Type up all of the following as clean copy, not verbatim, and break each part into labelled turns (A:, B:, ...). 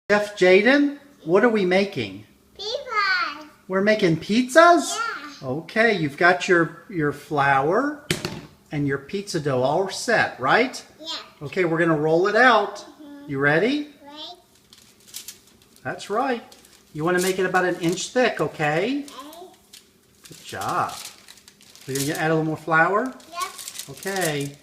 A: Chef Jaden, what are we making?
B: Pizzas.
A: We're making pizzas?
B: Yeah.
A: Okay, you've got your flour and your pizza dough all set, right?
B: Yeah.
A: Okay, we're going to roll it out. You ready?
B: Right.
A: That's right. You want to make it about an inch thick, okay?
B: Okay.
A: Good job. We're going to add a little more flour?
B: Yep.
A: Okay.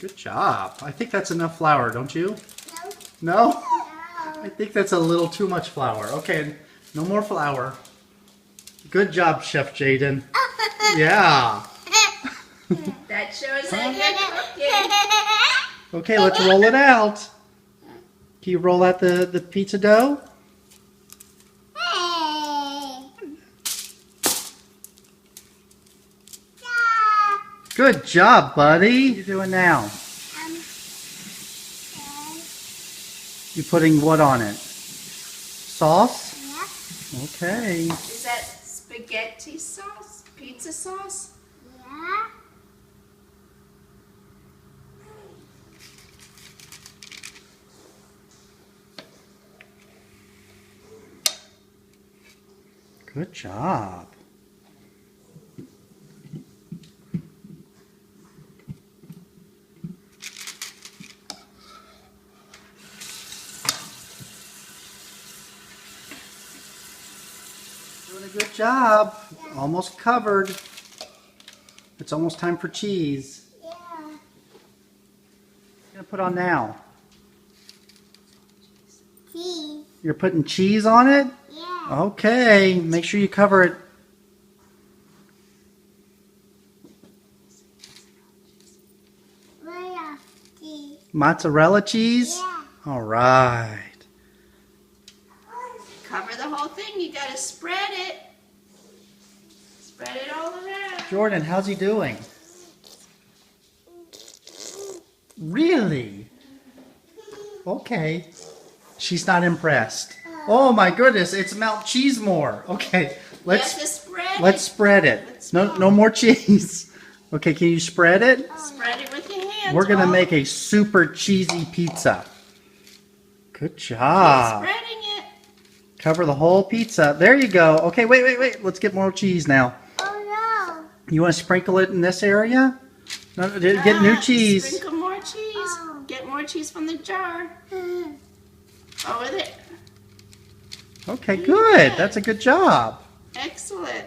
A: Good job. I think that's enough flour, don't you?
B: No.
A: No?
B: No.
A: I think that's a little too much flour. Okay, no more flour. Good job, Chef Jaden. Yeah.
C: That shows that you're cooking.
A: Okay, let's roll it out. Can you roll out the pizza dough?
B: Hey.
A: Good job, buddy. What are you doing now? You putting what on it? Sauce?
B: Yeah.
A: Okay.
C: Is that spaghetti sauce? Pizza sauce?
B: Yeah.
A: Good job. Doing a good job. Almost covered. It's almost time for cheese.
B: Yeah.
A: What are you gonna put on now?
B: Cheese.
A: You're putting cheese on it?
B: Yeah.
A: Okay, make sure you cover it.
B: Royal cheese.
A: Mozzarella cheese?
B: Yeah.
A: All right.
C: Cover the whole thing. You gotta spread it. Spread it all around.
A: Jordan, how's he doing? Really? Okay. She's not impressed. Oh my goodness, it's Mount Cheesemore. Okay,
C: You have to spread
A: let's spread it. No more cheese. Okay, can you spread it?
C: it. Spread it with your hands.
A: We're gonna
C: all.
A: make a super cheesy pizza. Good
C: Keep
A: job.
C: spreading it.
A: Cover the whole pizza. There you go. Okay, wait. Let's get more cheese now.
B: Oh
A: You want to sprinkle it in this area? No, get new cheese.
C: Sprinkle more cheese.
B: Oh.
C: Get more cheese from the jar.
B: no.
C: Over there.
A: Okay, good. That's a good job.
C: Excellent.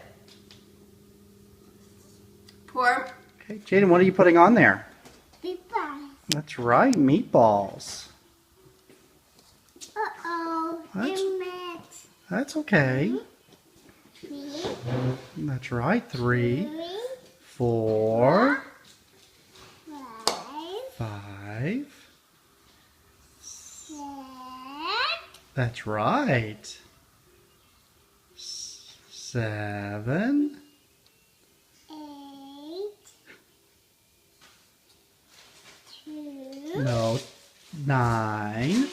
C: Pour.
A: Okay, Jaden, what are you putting on there?
B: Pizza.
A: That's right, meatballs.
B: Uh-oh.
A: That's-
B: It mixed.
A: That's okay.
B: 3,
A: That's right. 3,
B: 3,
A: 4,
B: 5,
A: 5.
B: 6,
A: That's right. 7.
B: 8, 2,
A: No. 9.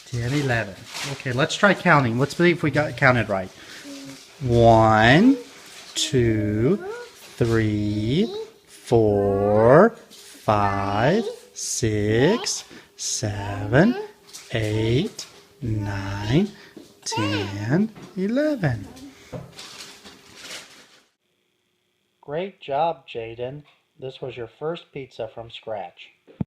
A: 10, 11. Okay, let's try counting. Let's see if we got counted right. 1, 2, 3, 4, 5, 6, 7, 8, 9, 10, 11. Great job, Jaden. This was your first pizza from scratch.